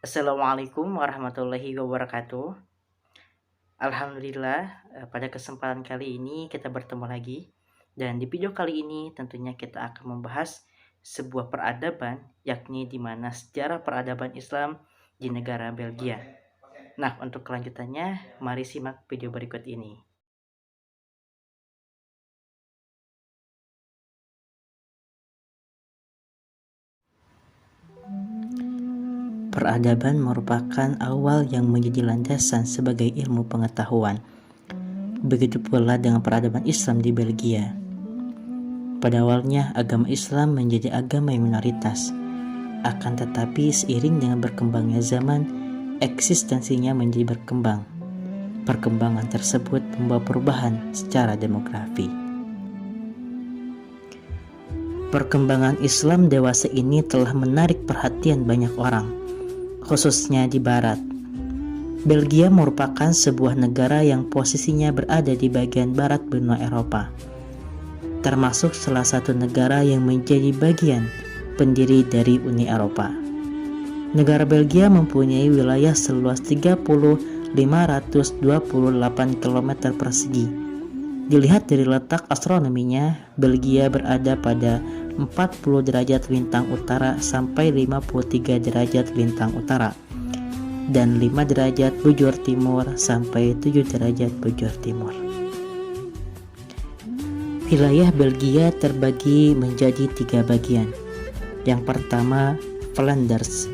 Assalamualaikum warahmatullahi wabarakatuh. Alhamdulillah, pada kesempatan kali ini kita bertemu lagi. Dan di video kali ini tentunya kita akan membahas sebuah peradaban, yakni di mana sejarah peradaban Islam di negara Belgia. Nah, untuk kelanjutannya, mari simak video berikut ini. Peradaban merupakan awal yang menjadi landasan sebagai ilmu pengetahuan. Begitu pula dengan peradaban Islam di Belgia. Pada awalnya, agama Islam menjadi agama yang minoritas. Akan tetapi, seiring dengan berkembangnya zaman, eksistensinya menjadi berkembang. Perkembangan tersebut membawa perubahan secara demografi. Perkembangan Islam dewasa ini telah menarik perhatian banyak orang, khususnya di Barat. Belgia merupakan sebuah negara yang posisinya berada di bagian barat benua Eropa, termasuk salah satu negara yang menjadi bagian pendiri dari Uni Eropa. Negara Belgia mempunyai wilayah seluas 30.528 km persegi. Dilihat dari letak astronominya, Belgia berada pada 40 derajat lintang utara sampai 53 derajat lintang utara, dan 5 derajat bujur timur sampai 7 derajat bujur timur. Wilayah Belgia terbagi menjadi 3 bagian. Yang pertama, Flanders.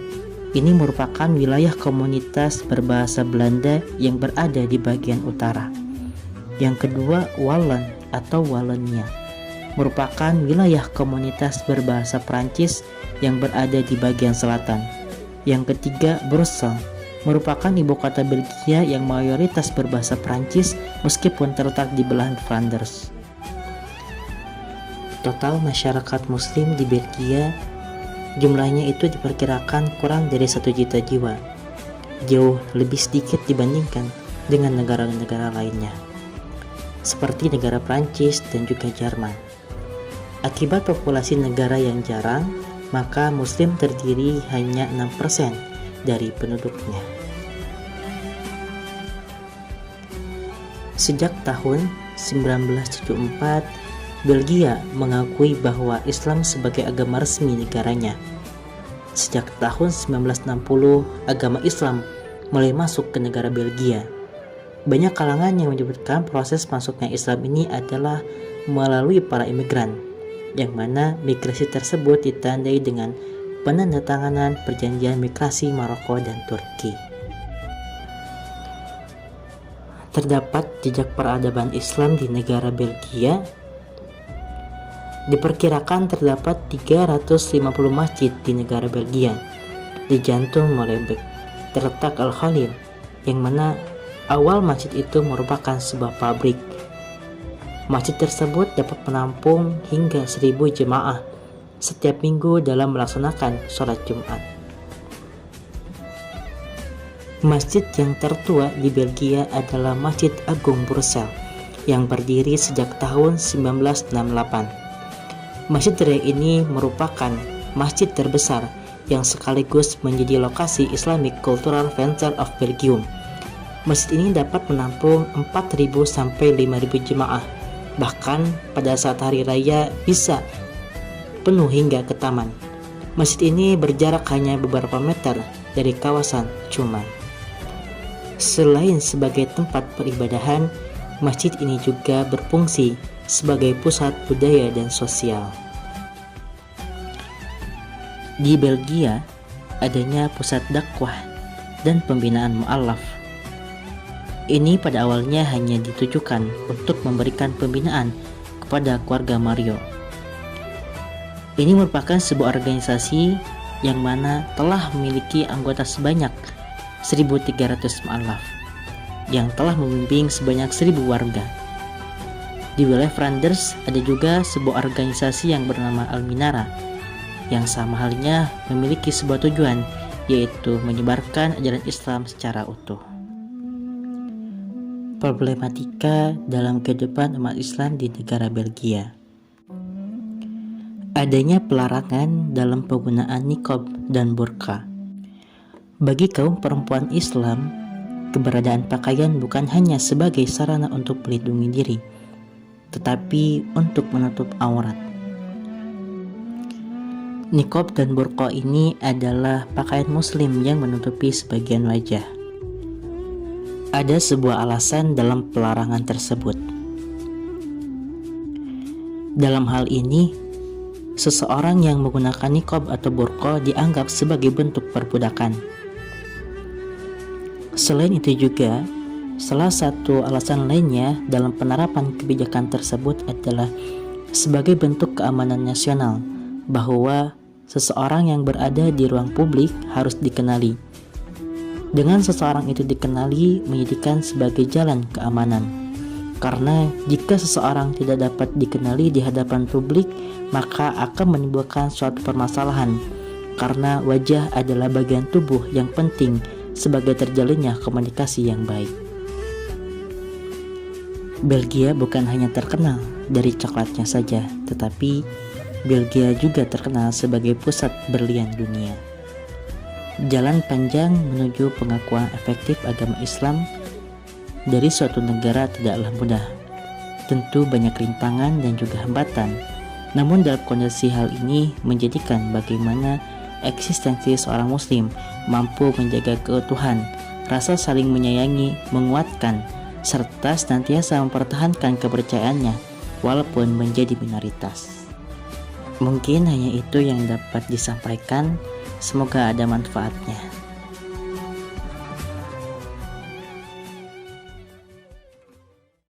Ini merupakan wilayah komunitas berbahasa Belanda yang berada di bagian utara. Yang kedua, Wallen atau Wallonia, merupakan wilayah komunitas berbahasa Prancis yang berada di bagian selatan. Yang ketiga, Brussels, merupakan ibu kota Belgia yang mayoritas berbahasa Prancis meskipun terletak di belahan Flanders. Total masyarakat muslim di Belgia jumlahnya itu diperkirakan kurang dari 1 juta jiwa, jauh lebih sedikit dibandingkan dengan negara-negara lainnya, seperti negara Prancis dan juga Jerman. Akibat populasi negara yang jarang, maka muslim terdiri hanya 6% dari penduduknya. Sejak tahun 1974, Belgia mengakui bahwa Islam sebagai agama resmi negaranya. Sejak tahun 1960, agama Islam mulai masuk ke negara Belgia. Banyak kalangan yang menyebutkan proses masuknya Islam ini adalah melalui para imigran, yang mana migrasi tersebut ditandai dengan penandatanganan perjanjian migrasi Maroko dan Turki. Terdapat jejak peradaban Islam di negara Belgia. Diperkirakan terdapat 350 masjid di negara Belgia. Di jantung Molenbeek terletak Al-Khalil, yang mana awal masjid itu merupakan sebuah pabrik. Masjid tersebut dapat menampung hingga 1.000 jemaah setiap minggu dalam melaksanakan sholat Jumat. Masjid yang tertua di Belgia adalah Masjid Agung Brussels yang berdiri sejak tahun 1968. Masjid raya ini merupakan masjid terbesar yang sekaligus menjadi lokasi Islamic Cultural Center of Belgium. Masjid ini dapat menampung 4.000 sampai 5.000 jemaah. Bahkan pada saat hari raya bisa penuh hingga ke taman. Masjid ini berjarak hanya beberapa meter dari kawasan Cuman. Selain sebagai tempat peribadahan, masjid ini juga berfungsi sebagai pusat budaya dan sosial. Di Belgia, adanya pusat dakwah dan pembinaan mu'alaf. Ini pada awalnya hanya ditujukan untuk memberikan pembinaan kepada keluarga Mario. Ini merupakan sebuah organisasi yang mana telah memiliki anggota sebanyak 1.300 mu'alaf yang telah membimbing sebanyak 1.000 warga. Di wilayah Flanders ada juga sebuah organisasi yang bernama Al-Minara yang sama halnya memiliki sebuah tujuan, yaitu menyebarkan ajaran Islam secara utuh. Problematika dalam kehidupan umat Islam di negara Belgia. Adanya pelarangan dalam penggunaan niqab dan burqa. Bagi kaum perempuan Islam, keberadaan pakaian bukan hanya sebagai sarana untuk melindungi diri, tetapi untuk menutup aurat. Niqab dan burqa ini adalah pakaian muslim yang menutupi sebagian wajah. Ada sebuah alasan dalam pelarangan tersebut. Dalam hal ini, seseorang yang menggunakan niqab atau burqa dianggap sebagai bentuk perbudakan. Selain itu juga, salah satu alasan lainnya dalam penerapan kebijakan tersebut adalah sebagai bentuk keamanan nasional, bahwa seseorang yang berada di ruang publik harus dikenali. Dengan seseorang itu dikenali menjadikan sebagai jalan keamanan. Karena jika seseorang tidak dapat dikenali di hadapan publik, maka akan menimbulkan suatu permasalahan, karena wajah adalah bagian tubuh yang penting sebagai terjalinnya komunikasi yang baik. Belgia bukan hanya terkenal dari coklatnya saja, tetapi Belgia juga terkenal sebagai pusat berlian dunia. Jalan panjang menuju pengakuan efektif agama Islam dari suatu negara tidaklah mudah. Tentu banyak rintangan dan juga hambatan. Namun dalam kondisi hal ini menjadikan bagaimana eksistensi seorang muslim mampu menjaga keutuhan, rasa saling menyayangi, menguatkan, serta senantiasa mempertahankan kepercayaannya walaupun menjadi minoritas. Mungkin hanya itu yang dapat disampaikan. Semoga ada manfaatnya.